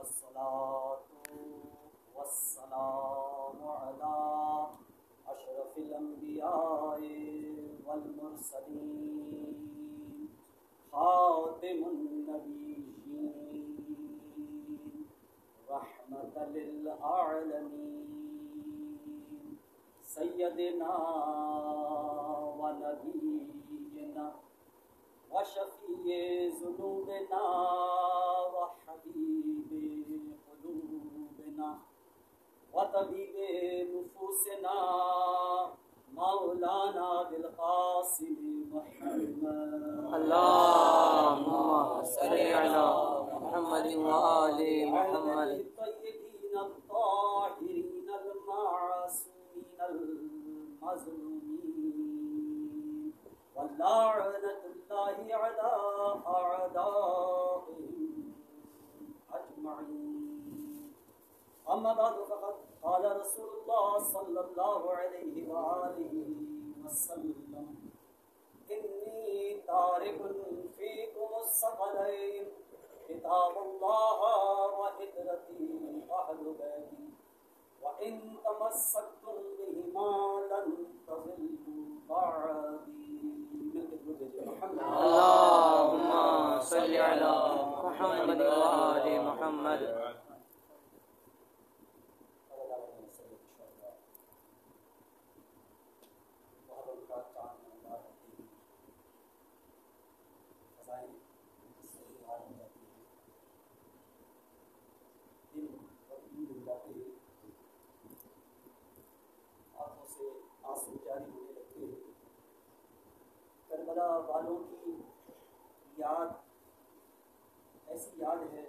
والصلاة والسلام على أشرف الأنبياء والمرسلين خاتم النبيين رحمة للعالمين سيدنا ونبينا وشفيع ذنوبنا وحبيب قلوبنا وطبيب نفوسنا مولانا بالقاسم محمد اللهم صل على محمد وآل محمد الطيبين الطاهرين المعصومين المظلومين واللعنة الله على أعدائهم أجمعين. أما بعد فقد قال رسول الله صلى الله عليه وآله وسلم إني تارك فيكم الثقلين كتاب الله وهجرتي أهل بيتي وإن تمسكتم بهما لن تضلوا بعدي. اللهم صل على محمد وآل محمد. آنسو جاری ہونے لگتے ہیں. کربلا والوں کی یاد ایسی یاد ہے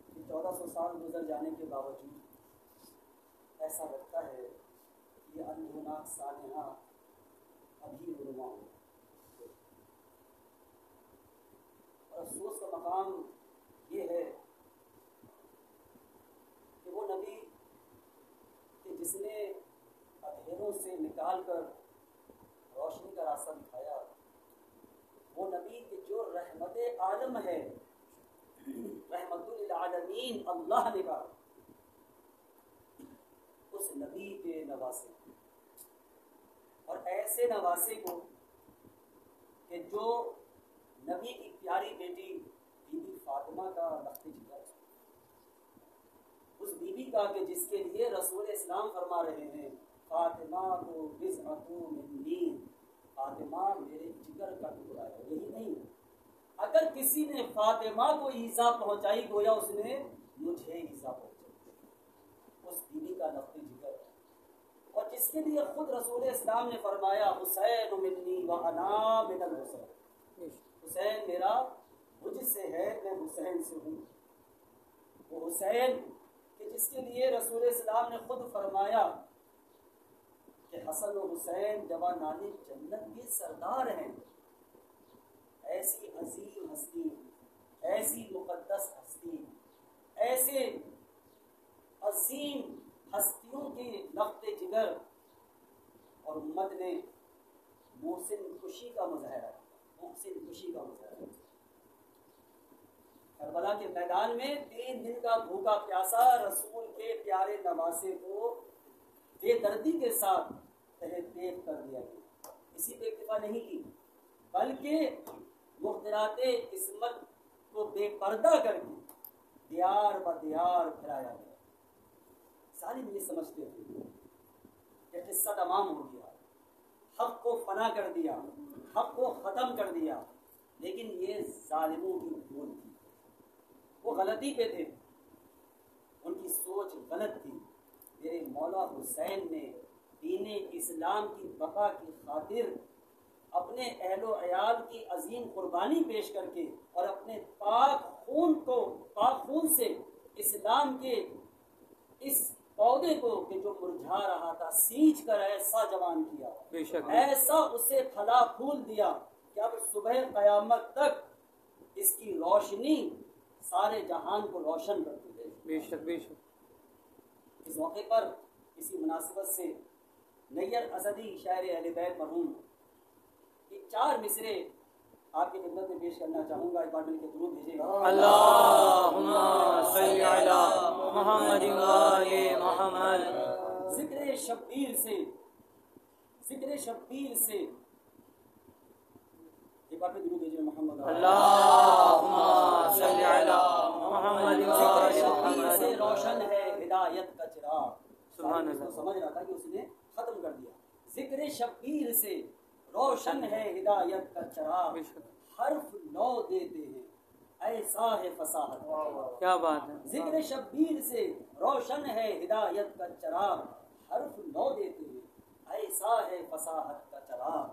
کہ 1400 سال گزر جانے کے باوجود ایسا لگتا ہے کہ یہ اندھوناک سانحہ ابھی رونما ہو. اور افسوس کا مقام یہ ہے کہ وہ نبی کہ جس نے اندھیروں سے نکال کر روشنی کا راستہ دکھایا، وہ نبی کہ جو رحمت عالم ہے، رحمت للعالمین اللہ نے کہا، اس نبی کے نواسے اور ایسے نواسے کو کہ جو نبی کی پیاری بیٹی بی بی فاطمہ کا لخت جگر، اس بیوی کا کہ جس کے لیے رسول اسلام فرما رہے ہیں فاطمہ کو بضعۃ منی، فاطمہ میرے جگر کا ٹکڑا ہے. یہی نہیں، اگر کسی نے فاطمہ کو ایذا پہنچائی گویا اس نے مجھے ایذا پہنچائی. اس بیوی کا لخت جگر اور جس کے لیے خود رسول اسلام نے فرمایا حسین منی وانا من الحسین، حسین میرا مجھ سے ہے، میں حسین سے ہوں. وہ حسین کہ جس کے لیے رسول اسلام نے خود فرمایا کہ حسن و حسین جوانان جنت کے سردار ہیں. ایسی عظیم ہستی، ایسی مقدس ہستی، ایسے عظیم ہستیوں کے لخت جگر اور امت نے محسن خوشی کا مظاہرہ، محسن خوشی کا مظاہرہ. کربلا کے میدان میں 3 دن کا بھوکا پیاسا رسول کے پیارے نواسے کو بے دردی کے ساتھ تحت دیکھ کر دیا گیا. اسی پہ اکتفا نہیں کی بلکہ مخترات عصمت کو بے پردہ کر کے دیار ب دیار پھیلایا گیا. ظالم یہ سمجھتے تھے کہ قصہ تمام ہو گیا، حق کو فنا کر دیا، حق کو ختم کر دیا، لیکن یہ ظالموں کی بھول تھی. وہ غلطی پہ تھے، ان کی سوچ غلط تھی. میرے مولا حسین نے دین اسلام کی بقا کی خاطر اپنے اہل و عیال کی عظیم قربانی پیش کر کے اور اپنے پاک خون سے اسلام کے اس پودے کو کہ جو مرجھا رہا تھا سینچ کر ایسا جوان کیا، ایسا اسے پھلا پھول دیا کہ اب صبح قیامت تک اس کی روشنی سارے جہان کو روشن کرتی ہے. بے شک بے شک. اس موقع پر اسی مناسبت سے نیر اسدی شاعر اہل بیت مرحوم کی 4 مصرے آپ کی خدمت میں پیش کرنا چاہوں گا. ایک بار مل کے درود بھیجیے گا. اللہم محمد وآل محمد ذکر شبیر سے ایک بار پھر درود بھیجیے محمد اللہم صلی علی محمد وآل ذکر شبیر محمد سے روشن ہے ہدایت کا چراغ. سبحان اللہ. سمجھ رہا تھا کہ اس نے ختم کر دیا. ذکر شبیر سے روشن ہے ہدایت کا چراغ, حرف نو دیتے ہیں ایسا ہے فصاحت. کیا بات ہے. ذکر شبیر سے روشن ہے ہدایت کا چراغ, حرف نو دیتے ہیں ایسا ہے فصاحت کا چراغ.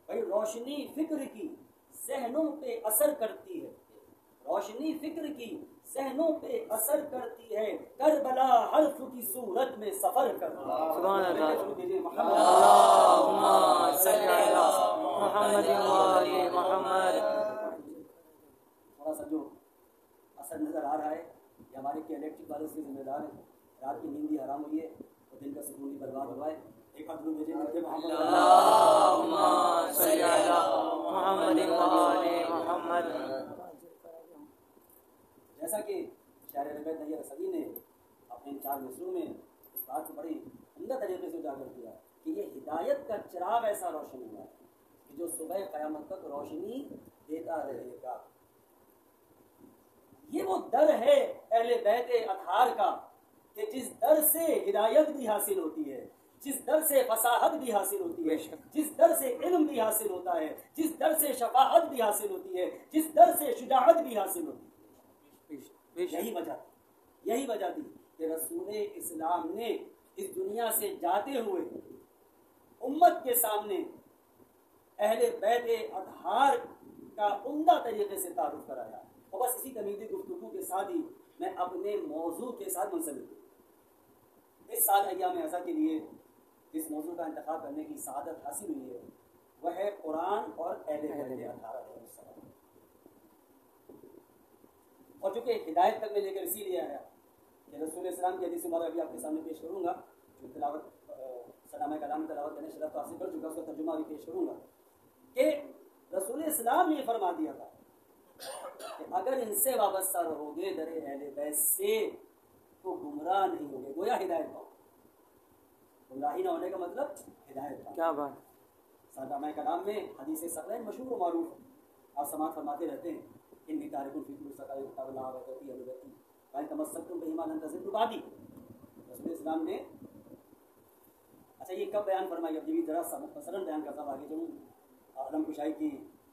بھائی روشنی فکر کی ذہنوں پہ اثر کرتی ہے, روشنی فکر کی ذہنوں پہ اثر کرتی ہے, کربلا حرف کی صورت میں سفر کرتی ہے. سبحان اللہ. محمد اللہم صلی علی محمد وآل محمد. تھوڑا سا جو اثر نظر آ رہا ہے یہ ہمارے کے الیکٹرک والے سے ذمہ دار ہیں. رات کی نیند بھی حرام ہوئی ہے اور دن کا سکون بھی برباد ہوا ہے. ایک ہاتھ میں بھیجے محمد اللہم صلی علی محمد وآل محمد. جیسا کہ شاعر ربیعت طیب رسوی نے اپنے 4 مصروں میں اس بات کو بڑی عمدہ طریقے سے اجاگر کیا کہ یہ ہدایت کا چراغ ایسا روشن ہوا ہے کہ جو صبح قیامت تک روشنی دیتا رہے گا. یہ وہ در ہے اہل بیت اطہار کا کہ جس در سے ہدایت بھی حاصل ہوتی ہے, جس در سے فصاحت بھی حاصل ہوتی ہے, جس در سے علم بھی حاصل ہوتا ہے, جس در سے شفاعت بھی حاصل ہوتی ہے, جس در سے شجاعت بھی حاصل ہوتی ہے. یہی وجہ تھی کہ رسول اسلام نے اس دنیا سے جاتے ہوئے امت کے سامنے اہل بیت اطہار کا عمدہ طریقے سے تعارف کرایا. اور بس اسی کمیٹی گفتگو کے ساتھ ہی میں اپنے موضوع کے ساتھ منسلک ہوں. اس سال ایام ایسا کے لیے جس موضوع کا انتخاب کرنے کی سعادت حاصل ہوئی ہے وہ ہے قرآن اور اہل بیت اطہار علیہ السلام. اور چونکہ ہدایت تک میں لے کر اسی لیے آیا کہ رسول اسلام کی حدیث مبارک بھی آپ کے سامنے پیش کروں گا. جو تلاوت سلام کلام تلاوت کرنے شرف حاصل کر چکا اس کا ترجمہ بھی پیش کروں گا کہ رسول اسلام نے یہ فرما دیا تھا کہ اگر ان سے وابستہ رہو گے در اہل بیت سے تو گمراہ نہیں ہوگے. گویا ہدایت پاؤ. گمراہی نہ ہونے کا مطلب ہدایت پاؤ. کیا بات. سلام کلام میں حدیث ثقلین مشہور و معروف آپ سماعت فرماتے رہتے ہیں. انی تارک فکر سقال کتاب اللہ و بیتی اہل بیتی فان تمسکتم بہما لن تضلوا بعدی. رسول اسلام نے اچھا یہ کب بیان فرمائی؟ اب یہ بھی ذرا سا مختصراً بیان کرتا ہوں. آگے جو عالم کشائی کی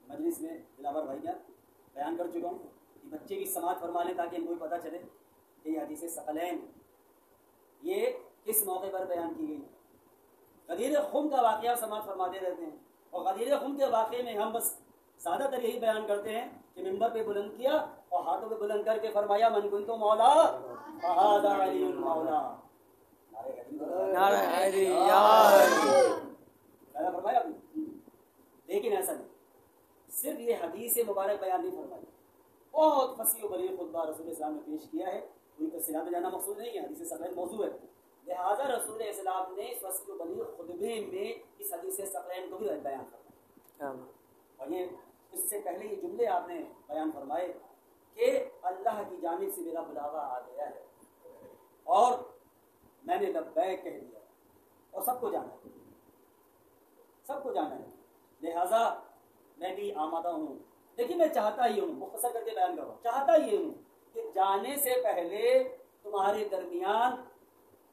مجلس میں دلاور بھائی جان بیان کر چکا ہوں کہ بچے بھی سماعت فرما لیں تاکہ ان کو بھی پتہ چلے کہ یہ حدیث ثقلین یہ کس موقع پر بیان کی گئی. غدیر خم کا واقعہ سماعت فرماتے رہتے ہیں اور غدیر خم کے واقعے میں ہم بس سادہ تر یہی بیان کرتے ہیں کہ منبر پہ بلند کیا اور ہاتھوں پہ بلند کر کے فرمایا من کنتو مولا فہذا علی المولا. فرمایا لیکن ایسا نہیں. صرف یہ حدیث مبارک بیان نہیں فرمائی, بہت فصیح و بلیغ خطبہ رسول اسلام نے پیش کیا ہے. ان کا سیرت جانا مقصود نہیں ہے, حدیث ثقلین موضوع ہے. لہٰذا رسول اسلام نے اس فصیح و بلیغ خطبے میں اس حدیث ثقلین کو بھی بیان فرمایا. اور یہ اس سے پہلے یہ جملے آپ نے بیان فرمائے کہ اللہ کی جانب سے میرا بلاوا آ گیا ہے اور میں نے لبیک کہہ دیا اور سب کو جانا ہے. لہذا میں بھی آمادہ ہوں. لیکن میں چاہتا ہی ہوں, مختصر کر کے بیان کروں, چاہتا ہی ہوں کہ جانے سے پہلے تمہارے درمیان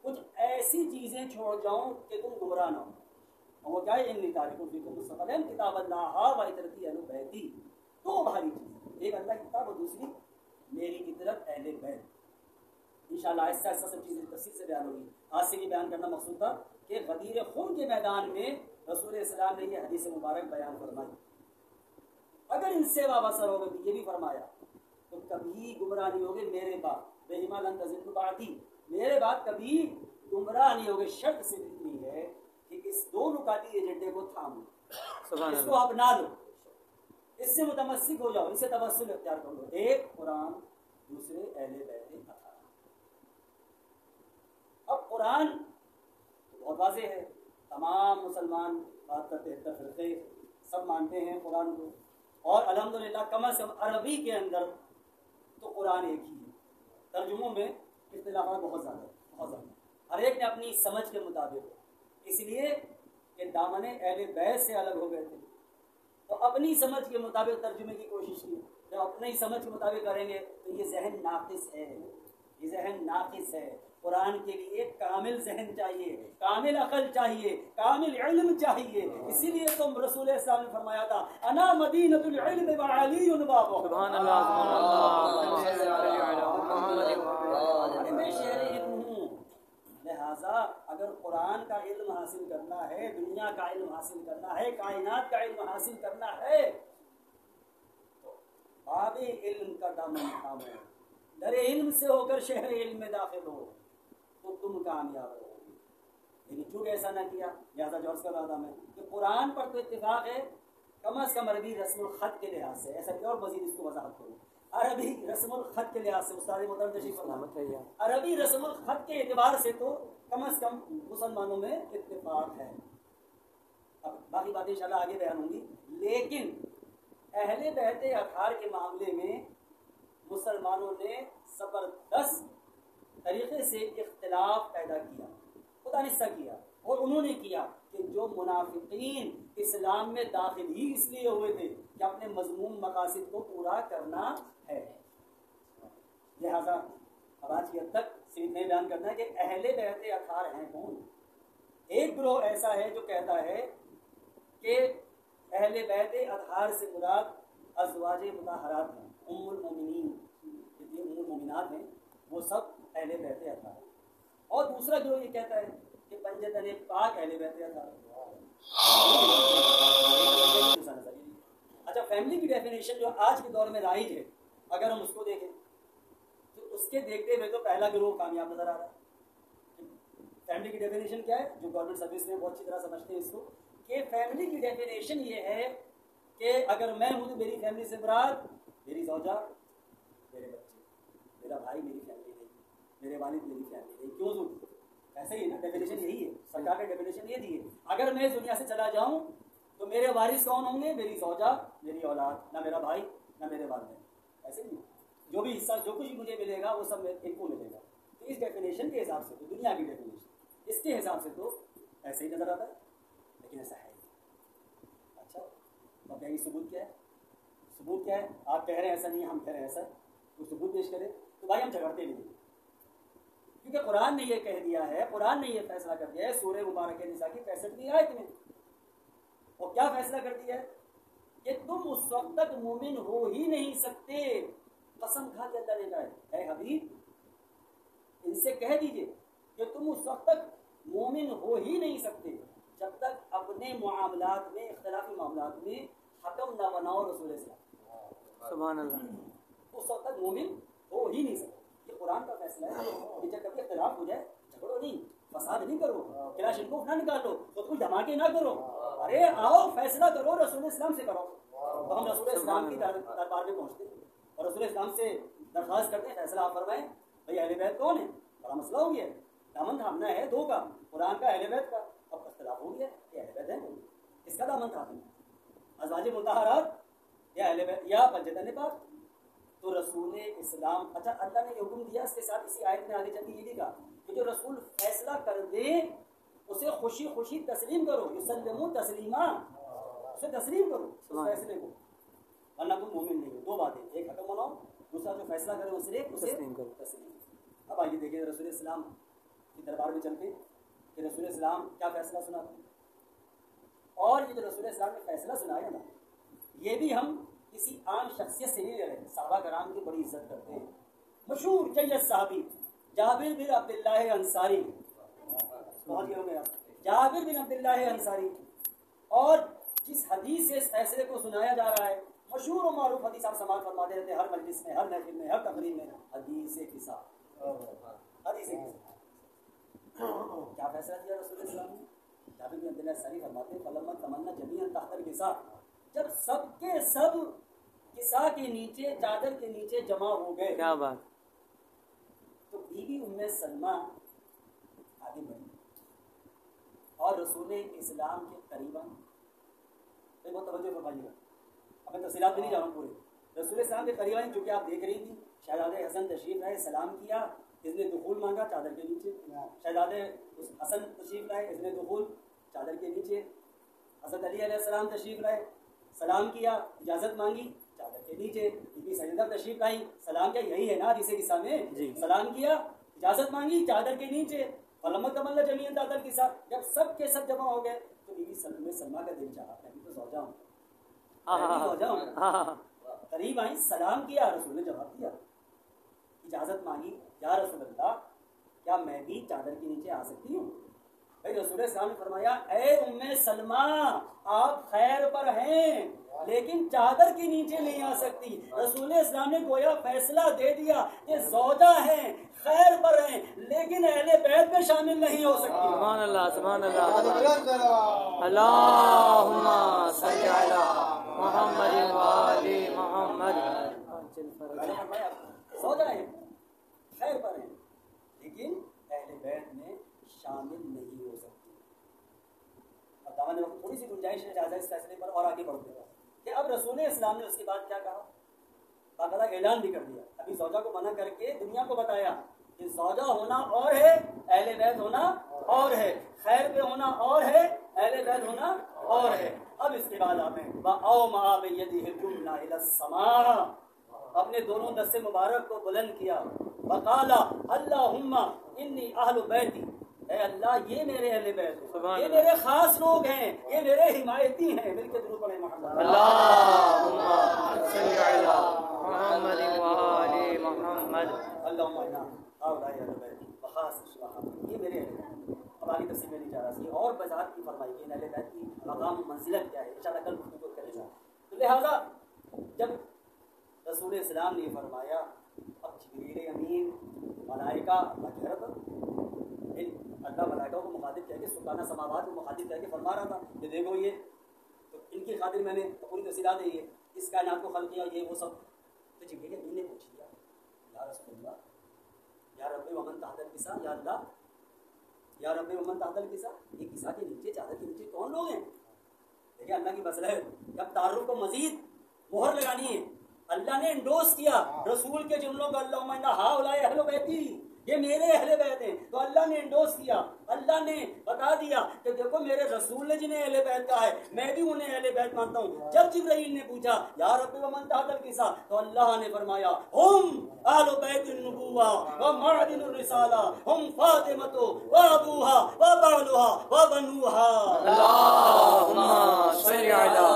کچھ ایسی چیزیں چھوڑ جاؤں کہ تم گمراہ نہ ہو. اور وہ کیا ہے؟ انی تارک فیکم ثقلین کتاب اللہ و عترتی اہل بیتی. دو بھاری چیزیں, ایک اللہ کی کتاب اور دوسری میری عطرت اہل بیت. انشاءاللہ ایسا ایسا سب چیزیں تفصیل سے بیان ہوگی. آج سے یہ بیان کرنا مقصود تھا کہ غدیر خون کے میدان میں رسول اسلام نے یہ حدیث مبارک بیان فرمائی. اگر ان سے وابستہ ہوگے تو یہ بھی فرمایا تو کبھی گمراہ نہیں ہوگے میرے بعد. بہما لن تضلوا بعدی, میرے بعد کبھی گمراہ نہیں ہوگے. شرط صرف اتنی ہے کہ اس دو نکاتی ایجنڈے کو تھام لو, اس کو اپنا لو, اس سے متمسک ہو جاؤ, اس سے توسل اختیار کر لو. ایک قرآن, دوسرے اہل بیت اطہار. اب قرآن بہت واضح ہے, تمام مسلمان بات کرتے ہیں, 73 فرقے سب مانتے ہیں قرآن کو, اور الحمدللہ کم از کم عربی کے اندر تو قرآن ایک ہی ہے. ترجموں میں اختلافات بہت زیادہ، ہر ایک نے اپنی سمجھ کے مطابق، اس لیے کہ دامن اہل بیت سے الگ ہو گئے تھے تو اپنی سمجھ کے مطابق ترجمے کی کوشش کی. جب اپنی سمجھ کے مطابق کریں گے تو یہ ذہن ناقص ہے، یہ ذہن ناقص ہے. قرآن کے لیے کامل ذہن چاہیے، کامل عقل چاہیے، کامل علم چاہیے. اسی لیے تو رسول اسلام نے فرمایا تھا انا مدینۃ العلم وعلی بابہ. سبحان اللہ سبحان اللہ. میں شہر علم ہوں، لہذا اگر قرآن کا علم حاصل کرنا ہے، دنیا کا علم حاصل کرنا ہے، کائنات کا علم حاصل کرنا ہے تو باب علم کا دامن تھامو، در علم سے ہو کر شہر علم میں داخل ہو تو تم کامیاب رہو گے. لیکن چونکہ ایسا نہ کیا، لہٰذا جو عرض کر رہا تھا میں کہ قرآن پر تو اتفاق ہے کم از کم عربی رسم الخط کے لحاظ سے، ایسا کہ اور مزید اس کو وضاحت کروں، عربی رسم الخط کے لحاظ سے استاد محترم تشریف فرمائیں، عربی رسم الخط کے اعتبار سے تو کم از کم مسلمانوں میں اتفاق ہے. اب باقی باتیں انشاءاللہ آگے بیان ہوں گی. لیکن اہل بیت اطہار کے معاملے میں مسلمانوں نے زبردست طریقے سے اختلاف پیدا کیا، خدا نے ایسا کیا اور انہوں نے کیا کہ جو منافقین اسلام میں داخل ہی اس لیے ہوئے تھے کہ اپنے مذموم مقاصد کو پورا کرنا ہے. لہذا اب آج کی حد تک صرف میں بیان کرنا ہے کہ اہل بیت اطہار ہیں کون. ایک گروہ ایسا ہے جو کہتا ہے کہ اہل بیت اطہار سے مراد ازواج مطہرات ہیں، ام المومنین، جتنی ام المومنات ہیں وہ سب اہل بیت اطہار. اور دوسرا گروہ یہ کہتا ہے کہ پنجتن پاک اہل بیت اطہار. اچھا، فیملی کی ڈیفینیشن جو آج کے دور میں رائج ہے، اگر ہم اس کو دیکھیں تو اس کے دیکھتے ہوئے تو پہلا گروہ کامیاب نظر آ رہا ہے. فیملی کی ڈیفینیشن کیا ہے؟ جو گورنمنٹ سروس میں بہت اچھی طرح سمجھتے ہیں اس کو، کہ فیملی کی ڈیفینیشن یہ ہے کہ اگر میں ہوں تو میری فیملی سے مراد میری زوجہ، میرے بچے، میرا بھائی میری فیملی نہیں، میرے والد میری فیملی نہیں. کیوں ضرور ایسے ہی نا، ڈیفینیشن یہی ہے، سرکار نے ڈیفینیشن یہ دی ہے. اگر میں اس دنیا سے چلا جاؤں تو میرے وارث کون ہوں گے؟ میری زوجہ، میری اولاد، نہ میرا بھائی نہ میرے والدین. ایسے نہیں، جو بھی حصہ جو کچھ مجھے ملے گا وہ سب ان کو ملے گا. تو اس ڈیفینیشن کے حساب سے تو دنیا کی ڈیفینیشن اس کے حساب سے تو ایسے ہی نظر آتا ہے، لیکن ایسا ہے. اچھا، اب کہیں گے ثبوت کیا ہے؟ ثبوت کیا ہے؟ آپ کہہ رہے ہیں ایسا نہیں، ہم کہہ رہے ہیں ایسا، تو ثبوت پیش کریں. تو بھائی ہم جھگڑتے نہیں، کیونکہ قرآن نے یہ کہہ دیا ہے، قرآن نے یہ فیصلہ کر دیا ہے سورہ مبارکہ نساء کی 65ویں آیت میں. اور کیا فیصلہ کر دیا ہے؟ کہ تم اس وقت تک مومن ہو ہی نہیں سکتے. قسم کھا کے اللہ نے کہا ہے، اے حبیب ان سے کہہ دیجئے کہ تم اس وقت تک مومن ہو ہی نہیں سکتے جب تک اپنے معاملات میں، اختلافی معاملات میں حکم نہ بناؤ رسول اللہ. سبحان اللہ. اس وقت تک مومن ہو ہی نہیں سکتے. یہ قرآن کا فیصلہ ہے کہ جب کبھی اختلاف ہو جائے جھگڑو نہیں، فساد نہیں کرو، کلاش کو نہ نکالو، تو کوئی دھماکے نہ کرو. ارے آؤ فیصلہ کرو، رسول اسلام سے کرو. تو ہم رسول اسلام کی دربار میں پہنچتے ہیں اور رسول اسلام سے درخواست کرتے ہیں فیصلہ آپ فرمائیں. بھائی اہل بیت کون ہے؟ بڑا مسئلہ ہو گیا ہے، دامن تھامنا ہے دو کا، قرآن کا، اہل بیت کا. اب اختلاف ہو گیا کہ اہل بیت ہے، اس کا دامن تھامنا ہے، ازواج مطہرات یا اہل بیت یا پنجتن پاک. تو رسول اسلام، اچھا اللہ نے یہ حکم دیا، اس کے ساتھ اسی آیت میں آگے چل کے یہ بھی کہا کہ جو رسول فیصلہ کر دے اسے خوشی خوشی تسلیم کرو، یسلموا تسلیما، اسے تسلیم کرو اس فیصلے کو، ورنہ کوئی مومن نہیں ہے. دو باتیں، ایک حکم بناؤ، دوسرا جو فیصلہ کرے اسے تسلیم کرو. اب آئیے دیکھیں رسول اسلام کے دربار میں چل کے کہ رسول اسلام کیا فیصلہ سناتے ہیں. اور یہ جو رسول اسلام نے فیصلہ سنایا نا، یہ بھی ہم کسی عام شخصیت سے نہیں لے رہے. صحابہ کرام کی بڑی عزت کرتے ہیں. مشہور جید صحابی جابر بن عبداللہ انصاری، بہت ہی ہو گیا، جابر بن عبداللہ انصاری. اور جس حدیث سے اس فیصلے کو سنایا جا رہا ہے، مشہور و معروف حدیث آپ سماعت فرماتے رہتے ہیں ہر مجلس میں، ہر محفل میں، ہر تقریب میں، حدیث قصہ. حدیث قصہ کیا فیصلہ کیا رسول اسلام نے؟ جابر بن عبداللہ انصاری فرماتے ہیں فلما تمنا جمیعا تحت القصہ، جب سب کے سب قصہ کے نیچے، چادر کے نیچے جمع ہو گئے، کیا بات. تو بیوی ام سلمہ آگے بڑھی اور رسول اسلام کے قریب آئی. بہت توجہ فرمائیے گا، اب میں تفصیلات میں نہیں جا رہا ہوں پورے. رسول اسلام کے قریب آئی، جو کہ آپ دیکھ رہی تھی، شہزادہ حسن تشریف لائے، سلام کیا اس نے دخول مانگا چادر کے نیچے. شہزادے حسن تشریف لائے, اس نے دخول چادر کے نیچے. حضرت علی علیہ السلام تشریف لائے, سلام کیا, اجازت مانگی چادر کے نیچے. بی بی سیدہ تشریف لائی, سلام کیا, یہی ہے نا حدیث قصہ میں, سلام کیا, اجازت مانگی چادر کے نیچے. فلما تمنا جمیعا چادر کے ساتھ, جب سب کے سب جمع ہو گئے تو بی بی سلمہ کا دل چاہا, میں بھی تو زوجہ ہوں, قریب آئی, سلام کیا, رسول نے جواب دیا, اجازت مانگی, یا رسول اللہ کیا میں بھی چادر کے نیچے آ سکتی ہوں؟ بھائی رسول السلام نے فرمایا, اے ام سلمہ آپ خیر پر ہیں لیکن چادر کے نیچے نہیں آ سکتی. رسول اسلام نے گویا فیصلہ دے دیا کہ زوجہ ہیں, خیر پر ہیں, لیکن اہل بیت میں شامل نہیں ہو سکتی. سبحان اللہ, سبحان اللہ. اللہم صلی علی محمد وآل محمد. زوجہ ہیں, خیر پر ہیں, لیکن اہل بیت میں شامل نہیں ہو سکتی. اب دامن وقت تھوڑی سی گنجائش ہے لہٰذا اس فیصلے پر اور آگے بڑھتے ہیں کہ اب رسول اسلام نے اس کے بعد کیا کہا, باقاعدہ اعلان بھی کر دیا. ابھی زوجہ کو منع کر کے دنیا کو بتایا کہ زوجہ ہونا اور ہے, اہل بیت ہونا اور ہے, خیر پہ ہونا اور ہے, اہل بیت ہونا اور ہے. اب اس کے بعد آپ ہیں وَأَوْمَعَ بِيَدِهِ الْيُمْنَىٰ إِلَى السَّمَاءِ, اپنے دونوں دست مبارک کو بلند کیا. وَقَالَ اللَّهُمَّ إِنِّي أَهْلُ بَيْتِي, اے اللہ یہ میرے اہل بیت ہیں, یہ میرے خاص لوگ ہیں, یہ میرے حمایتی ہیں. مل کے درود پڑھیں محمد. اللہم صلی علی محمد وآل محمد. اللہم انا ہؤلاء اہل بیت وخاص یہ میرے اہل بیت. اب آگے تفصیل میں نہیں جا رہا سی اور وضاحت کی فرمائی کہ اہل بیت کی مقام و منزلت کیا ہے, انشاءاللہ کل گفتگو کریں گے. تو لہٰذا جب رسول اسلام نے فرمایا, اب جبریل امین ملائکہ اللہ ملائکہ کو مخاطب کہہ کے سلطانہ سماوات کو مخاطب کہہ کے فرما رہا تھا کہ دیکھو یہ تو ان کی خاطر میں نے پوری تفصیلات دی ہے, اس کائنات کو خلق کیا, یہ وہ سب. تو جبریل امین نے پوچھ لیا, یا رسول اللہ, یا رب ومن تحت الکسا, یا اللہ, یا رب ومن تحت الکسا, یہ کسا کے نیچے چادر کے نیچے کون لوگ ہیں؟ دیکھیں اللہ کی مسئلہ ہے, جب تعارف کو مزید مہر لگانی ہے, اللہ نے انڈوس کیا رسول کے جملوں کو, اللہم انا ہؤلاء اہل بیتی, یہ میرے اہل بیت ہیں, تو اللہ نے انڈوس کیا, اللہ نے بتا دیا کہ دیکھو میرے رسول نے جنہیں اہل بیت کہا ہے میں بھی انہیں اہل بیت مانتا ہوں. جب جبرائیل نے پوچھا یا رب ومن تحت الکسا, تو اللہ نے فرمایا ہم اہل بیت النبوہ و معدن الرسالہ, ہم فاطمۃ و ابوہا و بعلہا و بنوہا. اللہم صلی علی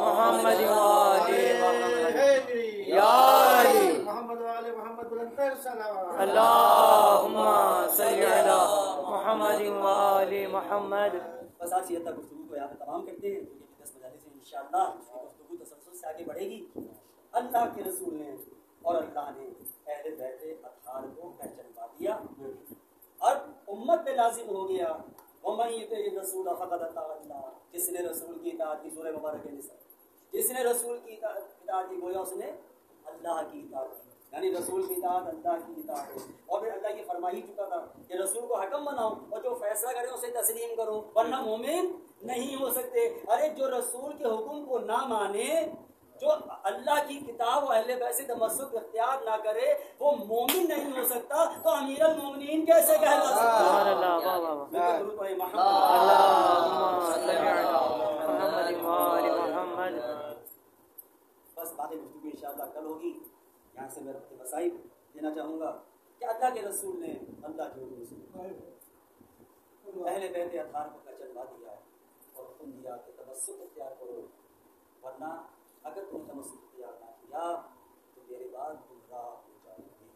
محمد وآل محمد یا علی محمد وآل محمد بلندر سلام. اللہم صلی علی محمد وآل محمد. بس آج یہ تک گفتگو کو یہاں پہ تمام کرتے ہیں, کیونکہ 10 مجالس سے انشاءاللہ اس کی گفتگو تسلسل سے آگے بڑھے گی. اللہ کے رسول نے اور اللہ نے اہل بیت اطہار کو پہچانوا دیا, اور امت پہ لازم ہو گیا وَمَن يُطِعِ الرَّسُولَ فَقَدْ أَطَاعَ اللَّهَ, جس نے رسول کی اطاعت کی, سورہ مبارکہ نساء, جس نے رسول کی اطاعت کی گویا اس نے اللہ کی اطاعت کی, یعنی رسول کی اطاعت اللہ کی اطاعت ہے. اور پھر اللہ یہ فرما ہی چکا تھا کہ رسول کو حکم بناؤ اور جو فیصلہ کرے اسے تسلیم کرو, ورنہ مومن نہیں ہو سکتے. ارے جو رسول کے حکم کو نہ مانے, جو اللہ کی کتاب و اہل بیت سے تمسک اختیار نہ کرے, وہ مومن نہیں ہو سکتا. تو امیر المومنین کیسے کہلا سکتا؟ سبحان اللہ, واہ واہ. درود پڑھیں محمد. اللہم صلی علی محمد وآل محمد. بس باتیں گفتگو انشاءاللہ کل ہوگی. یہاں سے میں اپنے وسائل دینا چاہوں گا کہ اللہ کے رسول نے اللہ کے رسول اہل بیت اطہار کو پہچانوا دیا ہے اور حکم دیا کہ تمسک اختیار کرو, ورنہ اگر تم تمسک اختیار نہ کیا تو میرے بعد گمراہ ہو جاؤ گے.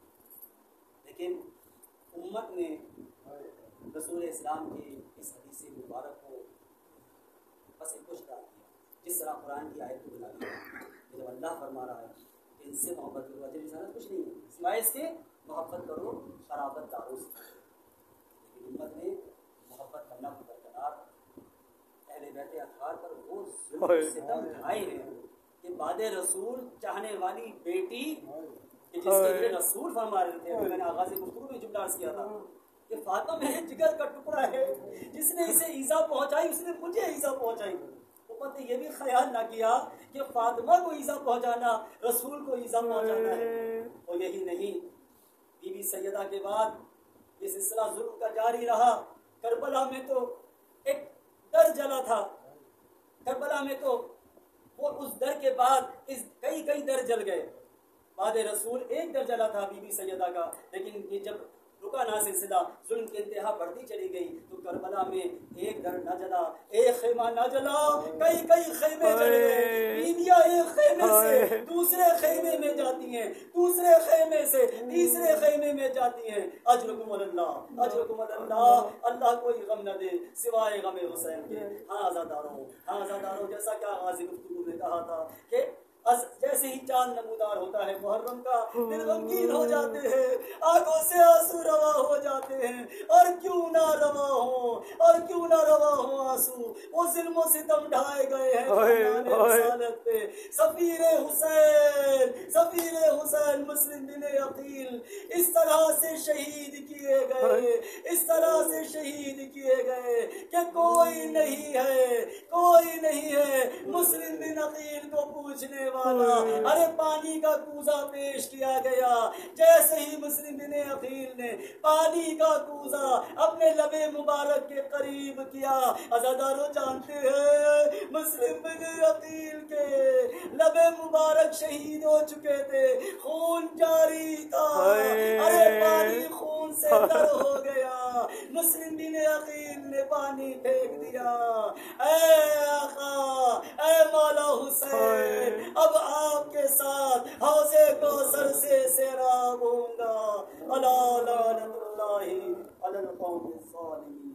لیکن امت نے رسول اسلام کے اس حدیث مبارک کو بس ایک کچھ ڈال دیا, جس طرح قرآن کی آیت کو بنا دیا. جب اللہ فرما رہا ہے کہ ان سے محبت کرو, اجر رسالت کچھ نہیں ہے سوائے اس کے محبت کرو قرابت داروں سے. لیکن امت نے محبت کرنا برقرار, اہل بیت اطہار پر وہ ظلم ستم ڈھائے ہیں کہ بعد رسول چاہنے والی بیٹی, کہ جس کے لیے رسول فرما رہے تھے, میں نے آغاز گفتگو میں جملہ عرض کیا تھا کہ فاطمہ میرے جگر کا ٹکڑا ہے, جس نے اسے ایذا پہنچائی اس نے مجھے ایذا پہنچائی. امت نے یہ بھی خیال نہ کیا کہ فاطمہ کو ایذا پہنچانا رسول کو ایذا پہنچانا ہے. اور یہی نہیں, بی بی سیدہ کے بعد یہ سلسلہ ظلم کا جاری رہا. کربلا میں تو ایک در جلا تھا. کربلا میں تو وہ اس در کے بعد کئی در جل گئے. بعد رسول ایک در جلا تھا بی بی سیدہ کا، لیکن یہ جب رکا نہ سلسلہ، ظلم کی انتہا بڑھتی چلی گئی تو کربلا میں ایک در نہ جلا، ایک خیمہ نہ جلا، کئی خیمے جل گئے. بیویاں ایک خیمے سے دوسرے خیمے میں جاتی ہیں، دوسرے خیمے سے تیسرے خیمے میں جاتی ہیں. اجرکم اللہ، اجرکم اللہ. اللہ کوئی غم نہ دے سوائے غم حسین کے. ہاں آزاداروں، جیسا کہ آغاز گفتگو میں کہا تھا کہ جیسے ہی چاند نمودار ہوتا ہے محرم کا، دل غمگین ہو جاتے ہیں، آنکھوں سے آنسو روا ہو جاتے ہیں. اور کیوں نہ روا ہوں آنسو، وہ ظلم و ستم ڈھائے گئے ہیں خاندان رسالت پہ. سفیر حسین مسلم بن عقیل اس طرح سے شہید کیے گئے کہ کوئی نہیں ہے مسلم بن عقیل کو پوچھنے والا. ارے پانی کا کوزہ پیش کیا گیا، جیسے ہی مسلم بن عقیل نے پانی کا کوزہ اپنے لب مبارک کے قریب کیا، عزادارو جانتے ہیں مسلم بن عقیل کے لب مبارک شہید ہو چکے تھے، خون جاری تھا. ارے پانی خون سے تر ہو گیا، مسلم بن عقیل نے پانی پھینک دیا. اے آقا، اے مولا حسین، اب آپ کے ساتھ حوض کوثر سے سیراب ہوں گا. الا لعنت اللہ علی القوم الظالمین.